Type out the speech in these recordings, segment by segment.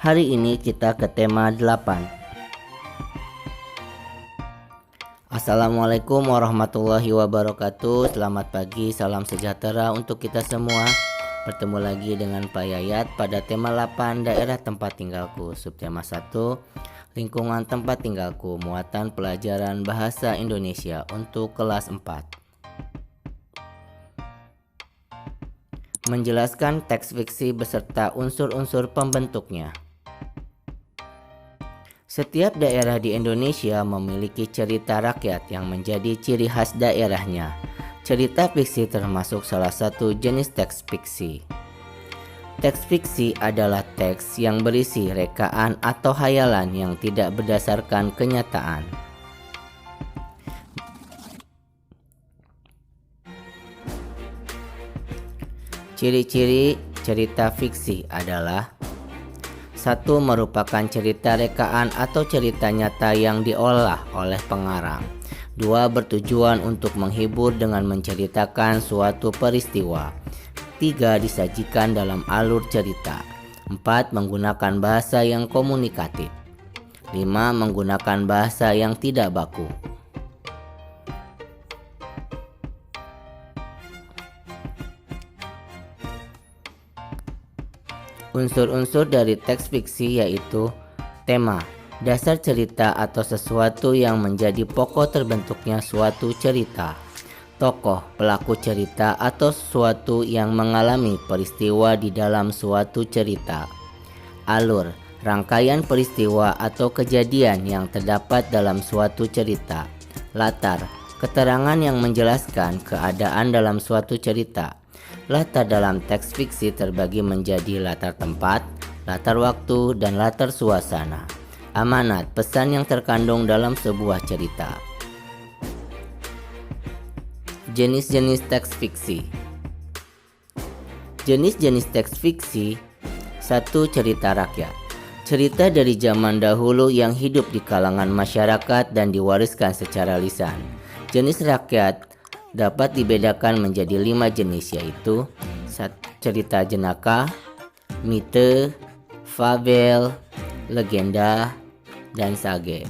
Hari ini kita ke tema 8. Assalamualaikum warahmatullahi wabarakatuh. Selamat pagi, salam sejahtera untuk kita semua. Bertemu lagi dengan Pak Yayat pada tema 8, daerah tempat tinggalku. Subtema 1, lingkungan tempat tinggalku, muatan pelajaran bahasa Indonesia untuk kelas 4. Menjelaskan teks fiksi beserta unsur-unsur pembentuknya. Setiap daerah di Indonesia memiliki cerita rakyat yang menjadi ciri khas daerahnya. Cerita fiksi termasuk salah satu jenis teks fiksi. Teks fiksi adalah teks yang berisi rekaan atau hayalan yang tidak berdasarkan kenyataan. Ciri-ciri cerita fiksi adalah: 1. Merupakan cerita rekaan atau cerita nyata yang diolah oleh pengarang. 2. Bertujuan untuk menghibur dengan menceritakan suatu peristiwa. 3. Disajikan dalam alur cerita. 4. Menggunakan bahasa yang komunikatif. 5. Menggunakan bahasa yang tidak baku. Unsur-unsur dari teks fiksi yaitu: tema, dasar cerita atau sesuatu yang menjadi pokok terbentuknya suatu cerita. Tokoh, pelaku cerita atau sesuatu yang mengalami peristiwa di dalam suatu cerita. Alur, rangkaian peristiwa atau kejadian yang terdapat dalam suatu cerita. Latar, keterangan yang menjelaskan keadaan dalam suatu cerita. Latar dalam teks fiksi terbagi menjadi latar tempat, latar waktu, dan latar suasana. Amanat, pesan yang terkandung dalam sebuah cerita. Jenis-jenis teks fiksi. Jenis-jenis teks fiksi. 1. Cerita rakyat. Cerita dari zaman dahulu yang hidup di kalangan masyarakat dan diwariskan secara lisan. Jenis rakyat dapat dibedakan menjadi 5 jenis, yaitu: cerita jenaka, mite, fabel, legenda, dan sage.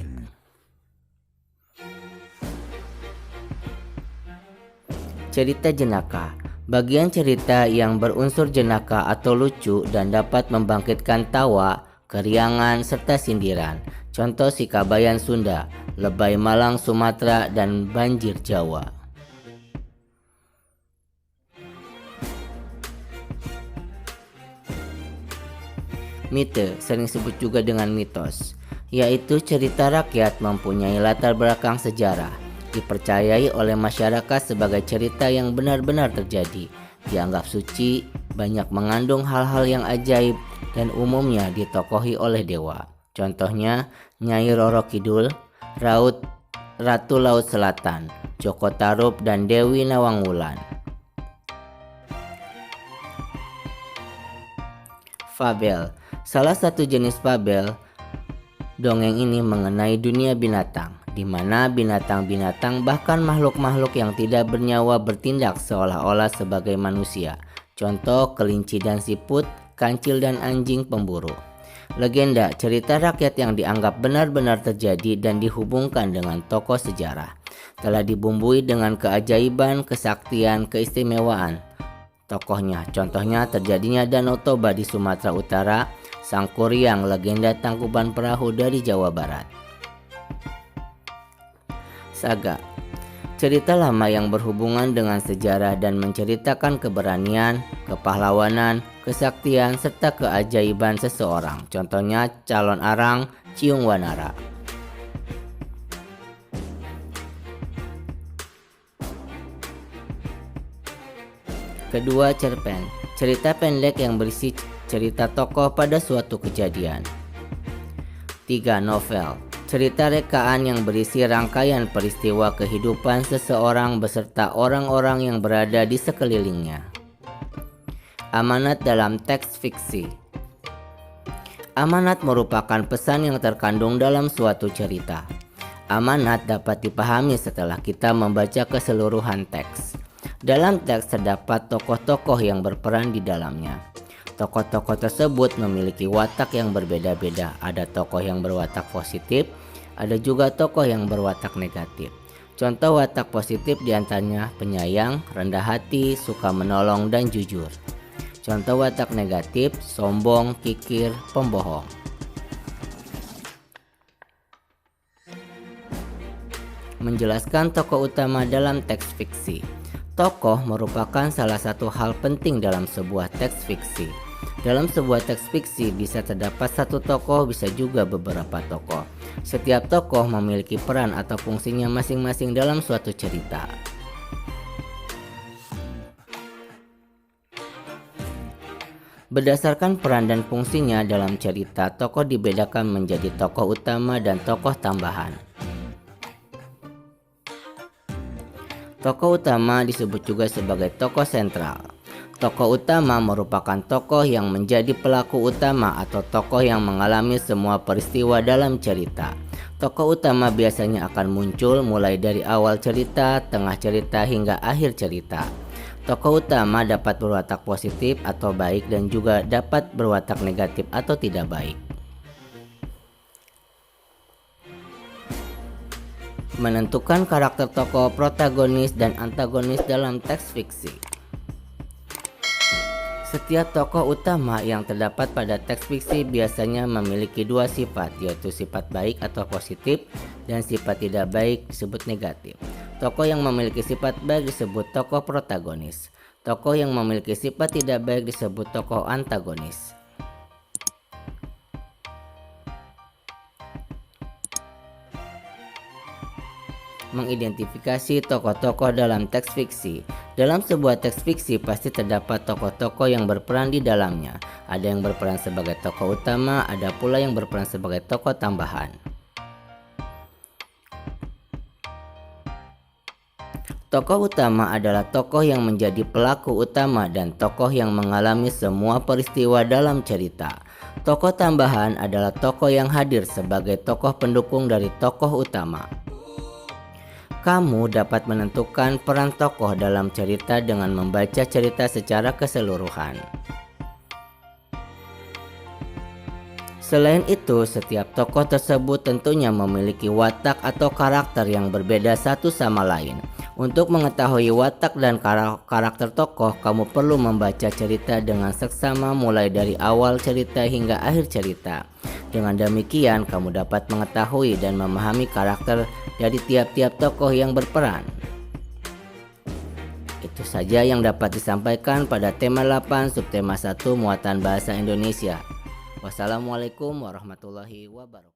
Cerita jenaka, bagian cerita yang berunsur jenaka atau lucu dan dapat membangkitkan tawa, keriangan, serta sindiran. Contoh Sikabayan Sunda, Lebay Malang Sumatera, dan Banjir Jawa. Mite, sering disebut juga dengan mitos, yaitu cerita rakyat mempunyai latar belakang sejarah, dipercayai oleh masyarakat sebagai cerita yang benar-benar terjadi, dianggap suci, banyak mengandung hal-hal yang ajaib, dan umumnya ditokohi oleh dewa. Contohnya Nyai Roro Kidul, Ratu Laut Selatan, Joko Tarub, dan Dewi Nawangwulan. Fabel, salah satu jenis fabel dongeng ini mengenai dunia binatang, di mana binatang-binatang bahkan makhluk-makhluk yang tidak bernyawa bertindak seolah-olah sebagai manusia. Contoh kelinci dan siput, kancil dan anjing pemburu. Legenda, cerita rakyat yang dianggap benar-benar terjadi dan dihubungkan dengan tokoh sejarah. Telah dibumbui dengan keajaiban, kesaktian, keistimewaan tokohnya. Contohnya terjadinya Danau Toba di Sumatera Utara, Sangkuriang, legenda Tangkuban Perahu dari Jawa Barat. Saga, cerita lama yang berhubungan dengan sejarah dan menceritakan keberanian, kepahlawanan, kesaktian, serta keajaiban seseorang. Contohnya Calon Arang, Ciung Wanara. Kedua, cerpen, cerita pendek yang berisi cerita tokoh pada suatu kejadian. 3. Novel, cerita rekaan yang berisi rangkaian peristiwa kehidupan seseorang beserta orang-orang yang berada di sekelilingnya. Amanat dalam teks fiksi. Amanat merupakan pesan yang terkandung dalam suatu cerita. Amanat dapat dipahami setelah kita membaca keseluruhan teks. Dalam teks terdapat tokoh-tokoh yang berperan di dalamnya. Tokoh-tokoh tersebut memiliki watak yang berbeda-beda. Ada tokoh yang berwatak positif, ada juga tokoh yang berwatak negatif. Contoh watak positif diantaranya penyayang, rendah hati, suka menolong, dan jujur. Contoh watak negatif, sombong, kikir, pembohong. Menjelaskan tokoh utama dalam teks fiksi. Tokoh merupakan salah satu hal penting dalam sebuah teks fiksi. Dalam sebuah teks fiksi bisa terdapat satu tokoh, bisa juga beberapa tokoh. Setiap tokoh memiliki peran atau fungsinya masing-masing dalam suatu cerita. Berdasarkan peran dan fungsinya dalam cerita, tokoh dibedakan menjadi tokoh utama dan tokoh tambahan. Tokoh utama disebut juga sebagai tokoh sentral. Tokoh utama merupakan tokoh yang menjadi pelaku utama atau tokoh yang mengalami semua peristiwa dalam cerita. Tokoh utama biasanya akan muncul mulai dari awal cerita, tengah cerita, hingga akhir cerita. Tokoh utama dapat berwatak positif atau baik dan juga dapat berwatak negatif atau tidak baik. Menentukan karakter tokoh protagonis dan antagonis dalam teks fiksi. Setiap tokoh utama yang terdapat pada teks fiksi biasanya memiliki dua sifat, yaitu sifat baik atau positif dan sifat tidak baik disebut negatif. Tokoh yang memiliki sifat baik disebut tokoh protagonis. Tokoh yang memiliki sifat tidak baik disebut tokoh antagonis. Mengidentifikasi tokoh-tokoh dalam teks fiksi. Dalam sebuah teks fiksi pasti terdapat tokoh-tokoh yang berperan di dalamnya. Ada yang berperan sebagai tokoh utama, ada pula yang berperan sebagai tokoh tambahan. Tokoh utama adalah tokoh yang menjadi pelaku utama dan tokoh yang mengalami semua peristiwa dalam cerita. Tokoh tambahan adalah tokoh yang hadir sebagai tokoh pendukung dari tokoh utama. Kamu dapat menentukan peran tokoh dalam cerita dengan membaca cerita secara keseluruhan. Selain itu, setiap tokoh tersebut tentunya memiliki watak atau karakter yang berbeda satu sama lain. Untuk mengetahui watak dan karakter tokoh, kamu perlu membaca cerita dengan seksama mulai dari awal cerita hingga akhir cerita. Dengan demikian, kamu dapat mengetahui dan memahami karakter dari tiap-tiap tokoh yang berperan. Itu saja yang dapat disampaikan pada tema 8 subtema 1 muatan bahasa Indonesia. Wassalamualaikum warahmatullahi wabarakatuh.